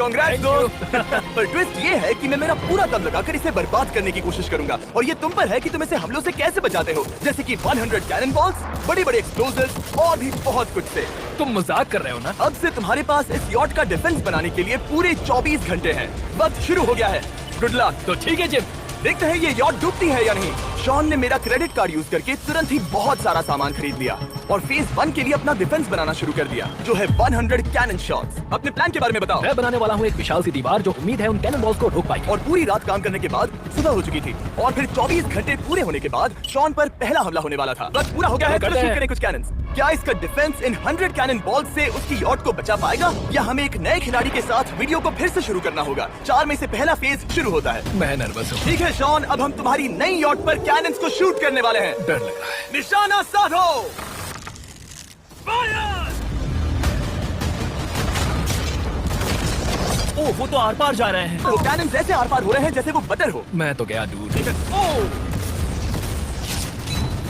कांग्रेस दोस्त। पर ट्विस्ट ये है कि मैं मेरा पूरा दम लगाकर इसे बर्बाद करने की कोशिश करूंगा और ये तुम पर है कि तुम इसे हमलों से कैसे बचाते हो, जैसे कि 100 कैनन बॉल्स, बड़ी बड़ी एक्सप्लोजिव्स और भी बहुत कुछ से। तुम मजाक कर रहे हो ना? अब से तुम्हारे पास इस यॉट का डिफेंस बनाने के लिए पूरे 24 घंटे हैं। वक्त शुरू हो गया है। Good luck. तो ठीक है जिम, देखते हैं ये यॉट डूबती है या नहीं। शॉन ने मेरा क्रेडिट कार्ड यूज करके तुरंत ही बहुत सारा सामान खरीद लिया और फेज 1 के लिए अपना डिफेंस बनाना शुरू कर दिया, जो है 100 कैनन शॉट्स। अपने प्लान के बारे में बताओ। मैं बनाने वाला हूँ एक विशाल सी दीवार जो उम्मीद है उन कैनन बॉल्स को रोक पाएगी। और पूरी रात काम करने के बाद सुबह हो चुकी थी और फिर 24 घंटे पूरे होने के बाद शॉन पर पहला हमला होने वाला था। वक्त पूरा हो गया है। चलो शूट करें कुछ कैनन्स। क्या इसका डिफेंस इन 100 कैनन बॉल्स से उसकी यॉट को बचा पाएगा या हमें एक नए खिलाड़ी के साथ वीडियो को फिर से शुरू करना होगा? 4 में से पहला फेज शुरू होता है। मैं नर्वस हूँ। ठीक है शॉन, अब हम तुम्हारी नई यॉट पर कैनन्स को शूट करने वाले हैं। डर लग रहा है। निशाना साधो। ओह, वो तो आर पार जा रहे हैं। वो कैनन्स ऐसे आर पार हो रहे हैं जैसे वो बटर हो। मैं तो गया दूर।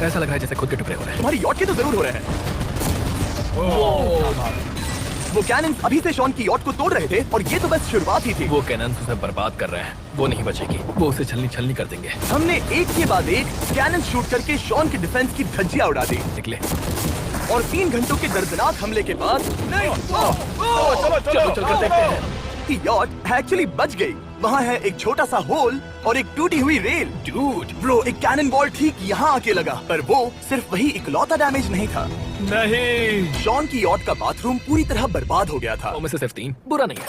ऐसा लग रहा है जैसे खुद के टुकड़े हो रहे हैं। तुम्हारी यॉट के तो जरूर हो रहे हैं। वो कैनन्स अभी से शॉन की यॉट को तोड़ रहे थे और ये तो बस शुरुआत ही थी। वो कैनन उसे बर्बाद कर रहे हैं। वो नहीं बचेगी। वो उसे छलनी छलनी कर देंगे। हमने एक के बाद एक कैनन शूट करके शॉन के डिफेंस की धज्जियां उड़ा दी निकले। और 3 घंटों के दर्दनाक हमले के बाद चलो चल कर देखते हैं। की यॉट एक्चुअली बच गई। वहाँ है एक छोटा सा होल और एक टूटी हुई रेल। डूड, ब्रो, एक कैनन बॉल ठीक यहाँ आके लगा, पर वो सिर्फ वही इकलौता डैमेज नहीं था। नहीं। शॉन की यॉट का बाथरूम पूरी तरह बर्बाद हो गया था। में से सिर्फ 3 बुरा नहीं है।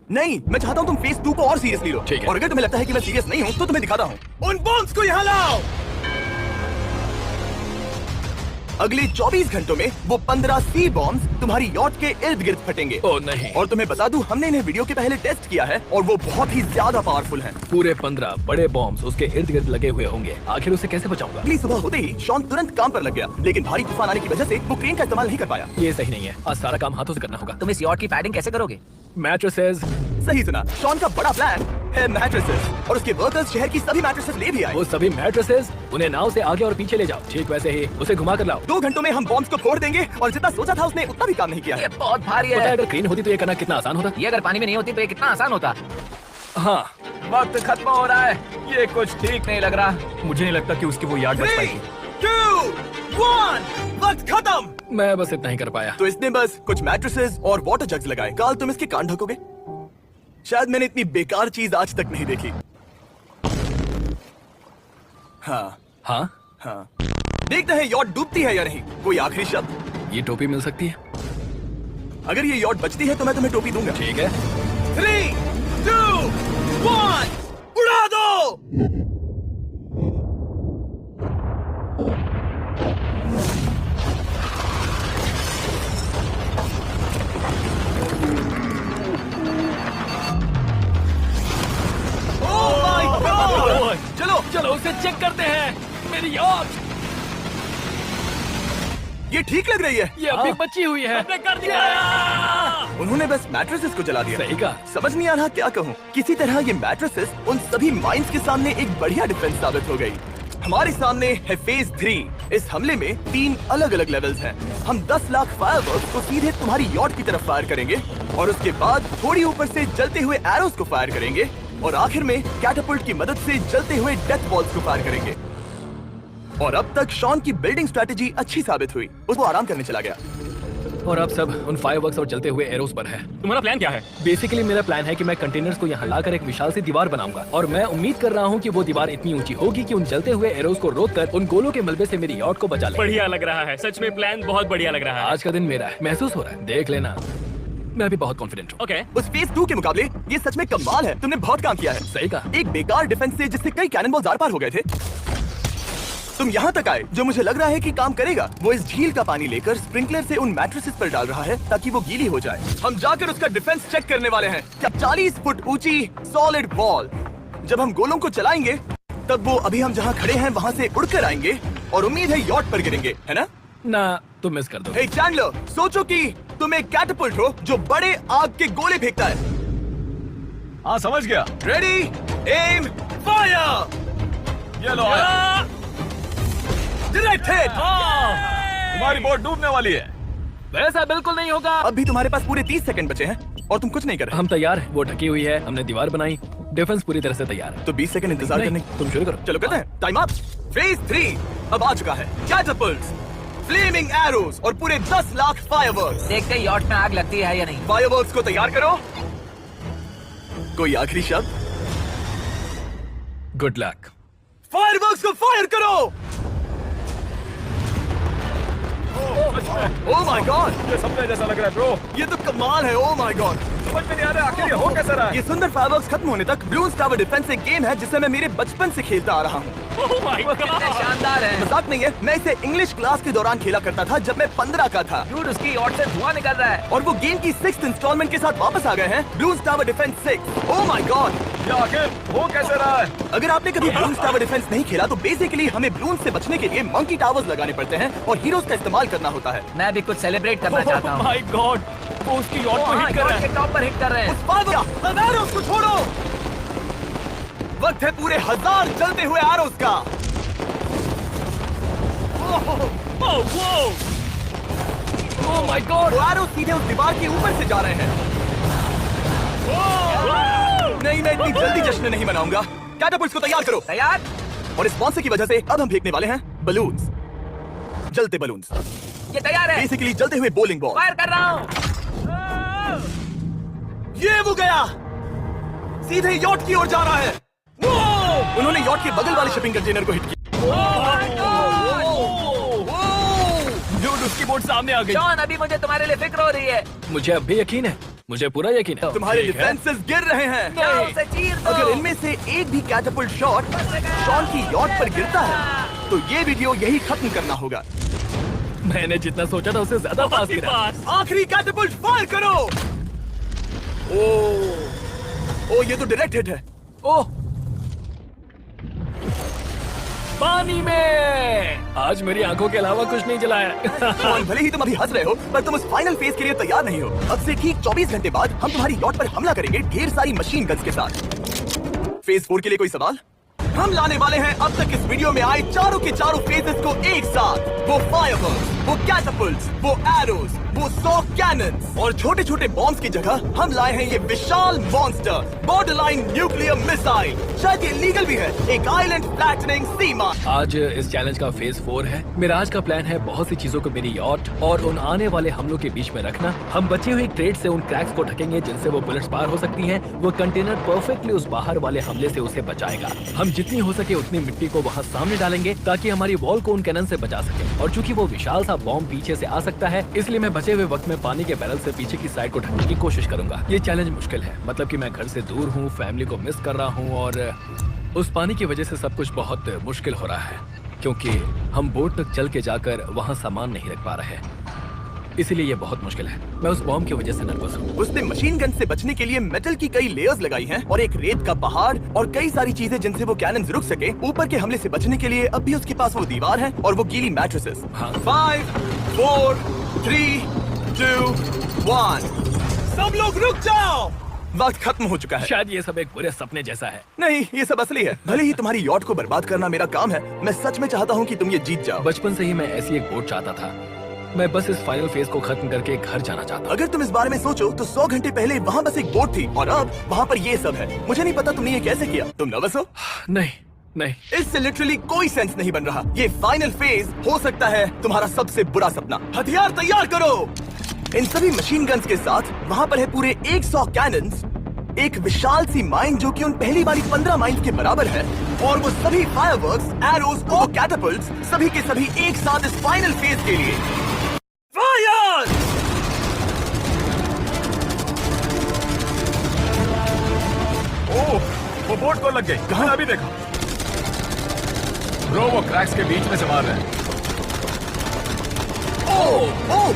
नहीं, मैं चाहता हूँ तुम फेज 2 को और सीरियसली लो। ठीक है। और अगर तुम्हें लगता है कि मैं सीरियस नहीं हूँ तो तुम्हें दिखाता हूँ। उन बॉम्ब्स को यहाँ लाओ। अगले 24 घंटों में वो 15 सी बॉम्ब्स तुम्हारी यॉट के इर्द गिर्द फटेंगे। ओह नहीं। और तुम्हें बता दूं, हमने इन्हें वीडियो के पहले टेस्ट किया है और वो बहुत ही ज्यादा पावरफुल हैं। पूरे 15 बड़े बॉम्ब्स उसके इर्द गिर्द लगे हुए होंगे। आखिर उसे कैसे बचाऊंगा? अगली सुबह होते ही शॉन तुरंत काम पर लग गया, लेकिन भारी तूफान आने की वजह से वो क्रेन का इस्तेमाल नहीं कर पाया। ये सही नहीं है। आज सारा काम हाथों से करना होगा। तुम इस यॉट की पैडिंग कैसे करोगे? मैट्रेसेस। सही सुना, शॉन का बड़ा प्लान है मैट्रेसेस और उसके वर्कर्स शहर की सभी मैट्रेसेस ले भी आए। वो सभी मैट्रेसेस उन्हें नाव से आगे और पीछे ले जाओ। ठीक वैसे ही उसे घुमा कर लाओ। 2 घंटों में हम बॉम्ब्स को फोड़ देंगे और जितना सोचा था उसने उतना भी काम नहीं किया ये है। बहुत भारी पता है है। अगर क्रेन होती तो ये करना कितना आसान होता। ये अगर पानी में नहीं होती तो ये कितना आसान होता। हाँ, वक्त खत्म हो रहा है। ये कुछ ठीक नहीं लग रहा। मुझे नहीं लगता कि उसकी वो याद बच 3, पाएगी। 2, 1, वक्त खत्म। मैं बस इतना ही कर पाया। तो इसने बस कुछ मैट्रेसेस और वाटर जग्स लगाए। काल, तुम इसके कान ढकोगे? शायद मैंने इतनी बेकार चीज आज तक नहीं देखी। हाँ हाँ, हाँ, देखते हैं यॉट डूबती है या नहीं। कोई आखिरी शब्द? ये टोपी मिल सकती है। अगर ये यॉट बचती है तो मैं तुम्हें टोपी दूंगा। ठीक है। 3, 2, 1, उड़ा दो। Oh my God! चलो चलो उसे चेक करते हैं। मेरी यॉट ये ठीक लग रही है। ये अभी बची हुई है। कर दिया। उन्होंने बस मैट्रेसेस को जला दिया। सही कहा। समझ नहीं आ रहा क्या कहूँ। किसी तरह ये मैट्रेसेस उन सभी माइंस के सामने एक बढ़िया डिफेंस साबित हो गई। हमारे सामने है फेज 3। इस हमले में 3 अलग अलग लेवल्स हैं। हम 10 लाख फायरवर्क्स को सीधे तुम्हारी यॉट की तरफ फायर करेंगे और उसके बाद थोड़ी ऊपर से जलते हुए एरोस को फायर करेंगे और आखिर में कैटापुल्ट की मदद से जलते हुए डेथ बॉल्स को फायर करेंगे। और अब तक शॉन की बिल्डिंग स्ट्रेटेजी अच्छी साबित हुई। वो आराम करने चला गया। और अब सब उन फायरवर्क्स और जलते हुए एरोस पर है। तुम्हारा प्लान क्या है? बेसिकली मेरा प्लान है कि मैं कंटेनर्स को यहाँ लाकर एक विशाल सी दीवार बनाऊंगा और मैं उम्मीद कर रहा हूँ कि वो दीवार इतनी ऊंची होगी कि उन जलते हुए एरोस को रोककर उन गोलों के मलबे से मेरी यॉट को बचा ले। बढ़िया लग रहा है। सच में प्लान बहुत बढ़िया लग रहा है। आज का दिन मेरा है। महसूस हो रहा है। देख लेना, मैं भी बहुत कॉन्फिडेंट हूँ। ओके। उस फेज 2 के मुकाबले ये सच में कमाल है। तुमने बहुत काम किया है। सही कहा। एक बेकार डिफेंस से जिससे कई कैनन बॉल्स आर पार हो गए थे, तुम यहाँ तक आए। जो मुझे लग रहा है कि काम करेगा, वो इस झील का पानी लेकर स्प्रिंकलर से उन मैट्रेसेस पर डाल रहा है ताकि वो गीली हो जाए। हम जाकर उसका डिफेंस चेक करने वाले हैं। क्या 40 फुट ऊंची सॉलिड बॉल। जब हम गोलों को चलाएंगे तब वो अभी हम जहाँ खड़े हैं वहाँ से उड़कर आएंगे और उम्मीद है यॉट पर गिरेंगे, है ना? ना, तुम मिस कर दो। हे चैंडलर, सोचो कि तुम एक कैटापुल्ट हो जो बड़े आग के गोले फेंकता है। हाँ, समझ गया। Ready, aim, fire. ये लो। Direct hit. तुम्हारी बोट डूबने वाली है। वैसा बिल्कुल नहीं होगा। अब भी तुम्हारे पास पूरे 30 सेकंड बचे हैं और तुम कुछ नहीं कर रहे। हम तैयार हैं। वो ढकी हुई है, हमने दीवार बनाई, डिफेंस पूरी तरह से तैयार है। तो 20 सेकंड इंतजार नहीं, करने। तुम शुरू करो। चलो करते हैं। Time up. फेज 3 अब आ चुका है। कैटapults, फ्लेमिंग एरोज और पूरे 10 लाख फायरवर्क्स। देखते ही यॉट में आग लगती है या नहीं। फायरवर्क्स को तैयार करो। कोई आखिरी शब्द? Good luck. फायरवर्क्स को फायर करो। ओह माय गॉड, ये सपने जैसा लग रहा है ब्रो। ये तो कमाल है। ओह माय गॉड, समझ में नहीं आ रहा आखिर ये हो कैसा रहा है। ये सुंदर फायरवर्क्स खत्म होने तक ब्लून्स टावर डिफेंस एक गेम है जिसे मैं मेरे बचपन से खेलता आ रहा हूँ। ओह माय वो कितने शानदार है। मजाक नहीं है, मैं इसे इंग्लिश क्लास के दौरान खेला करता था जब मैं 15 का था। डूड, उसकी यॉट से धुआं निकल रहा है। और वो गेम की 6th इंस्टॉलमेंट के साथ वापस आ गए हैं, balloons tower defence 6। Oh my God, ये आखिर हो कैसे रहा है। अगर आपने कभी ब्लून्स टावर डिफेंस नहीं खेला तो बेसिकली हमें ब्लून्स से बचने के लिए मंकी टावर्स लगाने पड़ते हैं और हीरोज का इस्तेमाल करना होता है। मैं भी कुछ सेलिब्रेट करना चाहता हूँ। माय गॉड, वो उसकी यॉट को हिट कर रहा के है। टॉप पर हिट कर रहे हैं। एरोस को छोड़ो। वक्त है पूरे 1000 चलते हुए एरोस का। ओह माय गॉड, वो एरोस सीधे उस दीवार के ऊपर से जा रहे हैं। नहीं, मैं इतनी जल्दी जश्न नहीं मनाऊंगा। कैटapults को तैयार करो। तैयार। और इस स्पॉन्सर की वजह से अब हम फेंकने वाले हैं बलून्स, जलते बलून्स। ये तैयार है। बेसिकली जलते हुए बॉलिंग बॉल। फायर कर रहा हूँ। ये वो गया, सीधे यॉट की ओर जा रहा है। उन्होंने यॉट के बगल वाले शिपिंग कंटेनर को हिट किया। डूड, उसकी बोट सामने आ गई। जॉन, अभी मुझे तुम्हारे लिए फिक्र हो रही है। मुझे अब भी यकीन है, मुझे पूरा यकीन है। तुम्हारे ठीक है। डिफेंसेस गिर रहे हैं। जाओ, उसे चीर दो। अगर इनमें से एक भी कैटapult शॉट शॉन की यॉट पर गिरता है तो ये वीडियो यही खत्म करना होगा। मैंने जितना सोचा था उससे ज्यादा पास गिरा। आखिरी कैटapult फायर करो। ओ, ये तो डायरेक्ट हिट है। ओह, पानी में। आज मेरी आंखों के अलावा कुछ नहीं जला है। और भले ही तुम अभी हंस रहे हो पर तुम उस फाइनल फेज के लिए तैयार नहीं हो। अब से ठीक 24 घंटे बाद हम तुम्हारी यॉट पर हमला करेंगे ढेर सारी मशीन गन्स के साथ। फेज 4 के लिए कोई सवाल? हम लाने वाले हैं अब तक इस वीडियो में आए चारों के चारों फेजेस को एक साथ। वो फायरवर्क्स, वो कैटapults, वो एरोज, वो 100 कैनन्स और छोटे छोटे बॉम्ब्स की जगह हम लाए हैं ये विशाल मॉन्स्टर, बॉर्डरलाइन न्यूक्लियर मिसाइल। शायद ये लीगल भी है, एक आइलैंड फ्लैटनिंग सीमा। आज इस चैलेंज का फेज 4 है। मेरा आज का प्लान है बहुत सी चीजों को मेरी यॉट और उन आने वाले हमलों के बीच में रखना। हम बचे हुए ट्रेड से उन क्रैक्स को ढकेंगे जिनसे वो बुलेट्स पार हो सकती हैं। वो कंटेनर परफेक्टली उस बाहर वाले हमले से उसे बचाएगा। हम जितनी हो सके उतनी मिट्टी को वहाँ सामने डालेंगे ताकि हमारी वॉल को उन कैनन से बचा सके। और चूंकि वो विशाल सा बॉम्ब पीछे से आ सकता है, इसलिए मैं बचे हुए वक्त में पानी के बैरल से पीछे की साइड को ढकने की कोशिश करूंगा। ये चैलेंज मुश्किल है, मतलब कि मैं घर से दूर हूँ, फैमिली को मिस कर रहा हूँ और उस पानी की वजह से सब कुछ बहुत मुश्किल हो रहा है क्योंकि हम बोट तक चल के जाकर वहाँ सामान नहीं रख पा रहे हैं। इसीलिए ये बहुत मुश्किल है। मैं उस बॉम्ब की वजह से नर्वस हूँ। उसने मशीन गन से बचने के लिए मेटल की कई लेयर्स लगाई हैं और एक रेत का पहाड़ और कई सारी चीजें जिनसे वो कैनन्स रुक सके। ऊपर के हमले से बचने के लिए अब भी उसके पास वो दीवार है और वो गीली मैट्रेसेस। हाँ। 5, 4, 3, 2, 1। सब लोग रुक जाओ, वक्त खत्म हो चुका है। शायद ये सब एक बुरे सपने जैसा है। नहीं, ये सब असली है। भले ही तुम्हारी यॉट को बर्बाद करना मेरा काम है, मैं सच में चाहता हूँ कि तुम ये जीत जाओ। बचपन से ही मैं ऐसी एक बोट चाहता था। मैं बस इस फाइनल फेज को खत्म करके घर जाना चाहता हूँ। अगर तुम इस बारे में सोचो तो 100 घंटे पहले वहाँ बस एक बोट थी और अब वहाँ पर ये सब है। मुझे नहीं पता तुमने ये कैसे किया। तुम नर्वस हो? नहीं नहीं, इससे लिटरली कोई सेंस नहीं बन रहा। ये फाइनल फेज हो सकता है तुम्हारा सबसे बुरा सपना। हथियार तैयार करो। इन सभी मशीन गन्स के साथ वहाँ पर है पूरे 100 कैनन्स, एक विशाल सी माइन जो कि उन पहली वाली 15 माइन्स के बराबर है और वो सभी फायरवर्क्स, एरोज और कैटapults सभी के सभी एक साथ इस फाइनल फेज के लिए। फायर! ओह, वो बोट को लग गई। कहाँ अभी देखा ब्रो, वो क्रैक्स के बीच में से मार रहे हैं। ओह, सब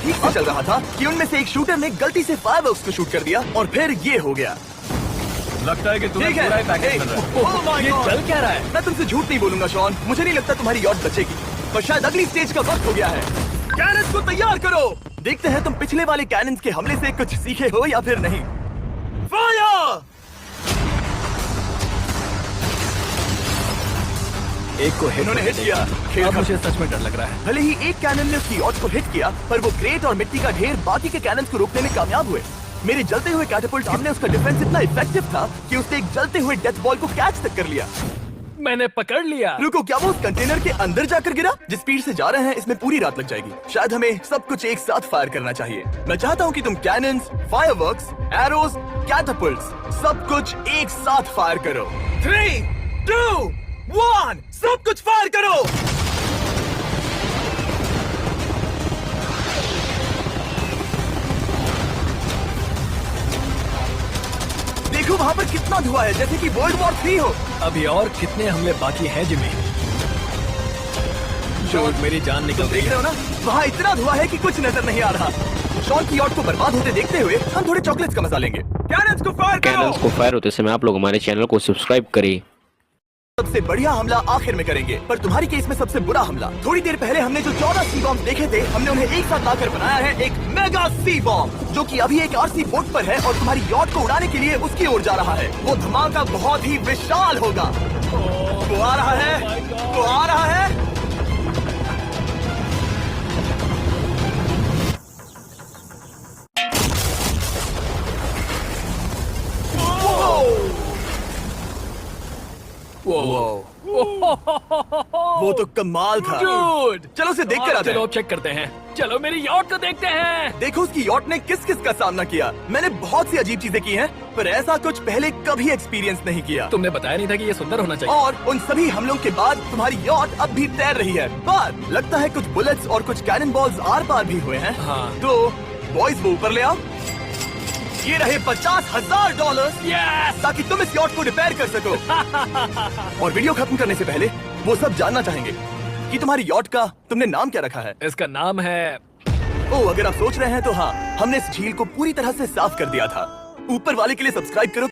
ठीक से चल रहा था कि उनमें से एक शूटर ने गलती से फायरवर्क्स को शूट कर दिया और फिर ये हो गया। लगता है कि तुम्हें ठीक है। पूरा ही पैकेज मिल रहा है। Oh my ये God! चल क्या रहा है? मैं तुमसे झूठ नहीं बोलूंगा शॉन, मुझे नहीं लगता तुम्हारी यॉट बचेगी, पर शायद अगली स्टेज का वक्त हो गया है। कैनन्स को तैयार करो। देखते हैं तुम पिछले वाले कैनन्स के हमले से कुछ सीखे हो या फिर नहीं। फायर! एक को हिट इन्होंने हिट किया। खेल अब खत्म। मुझे सच में डर लग रहा है। भले ही एक कैनन ने उसकी यॉट को हिट किया, पर वो क्रेट और मिट्टी का ढेर बाकी के कैनन को रोकने में कामयाब हुए। मेरे जलते हुए कैटapult सामने उसका डिफेंस इतना इफेक्टिव था कि उसने एक जलते हुए डेथ बॉल को कैच तक कर लिया। मैंने पकड़ लिया। रुको, क्या वो उस कंटेनर के अंदर जाकर गिरा? जिस स्पीड से जा रहे हैं इसमें पूरी रात लग जाएगी। शायद हमें सब कुछ एक साथ फायर करना चाहिए। मैं चाहता हूँ कि तुम कैनन्स, फायरवर्क्स, एरोज, कैटapults सब कुछ एक साथ फायर करो। 3, 2, 1 सब कुछ फायर करो। देखो वहाँ पर कितना धुआं है, जैसे कि वर्ल्ड वॉर 3 हो। अभी और कितने हमले बाकी हैं जिमी? शॉट, मेरी जान निकल तुम रही देख रहे है। हो ना, वहाँ इतना धुआं है कि कुछ नजर नहीं आ रहा। शॉन की यॉट को बर्बाद होते देखते हुए हम थोड़े चॉकलेट्स का मजा लेंगे। कैनन्स को फायर करो। कैनन्स को फायर होते समय आप लोग हमारे चैनल को सब्सक्राइब करें। सबसे बढ़िया हमला आखिर में करेंगे, पर तुम्हारी केस में सबसे बुरा हमला। थोड़ी देर पहले हमने जो 14 सी बॉम्ब देखे थे, हमने उन्हें एक साथ लाकर बनाया है एक मेगा सी बॉम्ब, जो कि अभी एक आरसी बोट पर है और तुम्हारी यॉट को उड़ाने के लिए उसकी ओर जा रहा है। वो धमाका बहुत ही विशाल होगा। वो आ रहा है, वो आ रहा है। वो तो कमाल था। Dude! चलो उसे देख कर आते चलो हैं। चेक करते हैं। चलो मेरी यॉट को देखते हैं। देखो उसकी यॉट ने किस किस का सामना किया। मैंने बहुत सी अजीब चीजें की हैं, पर ऐसा कुछ पहले कभी एक्सपीरियंस नहीं किया। तुमने बताया नहीं था कि ये सुंदर होना चाहिए। और उन सभी हमलों के बाद तुम्हारी यॉट अब भी तैर रही है। पर लगता है कुछ बुलेट्स और कुछ कैनन बॉल्स आर पार भी हुए हैं। हाँ। तो बॉयज वो ऊपर ले आओ। ये रहे $50,000 Yes! ताकि तुम इस यॉट को रिपेयर कर सको। और वीडियो खत्म करने से पहले वो सब जानना चाहेंगे कि तुम्हारी यॉट का तुमने नाम क्या रखा है। इसका नाम है ओह, अगर आप सोच रहे हैं तो हाँ, हमने इस झील को पूरी तरह से साफ कर दिया था। ऊपर वाले के लिए सब्सक्राइब करो।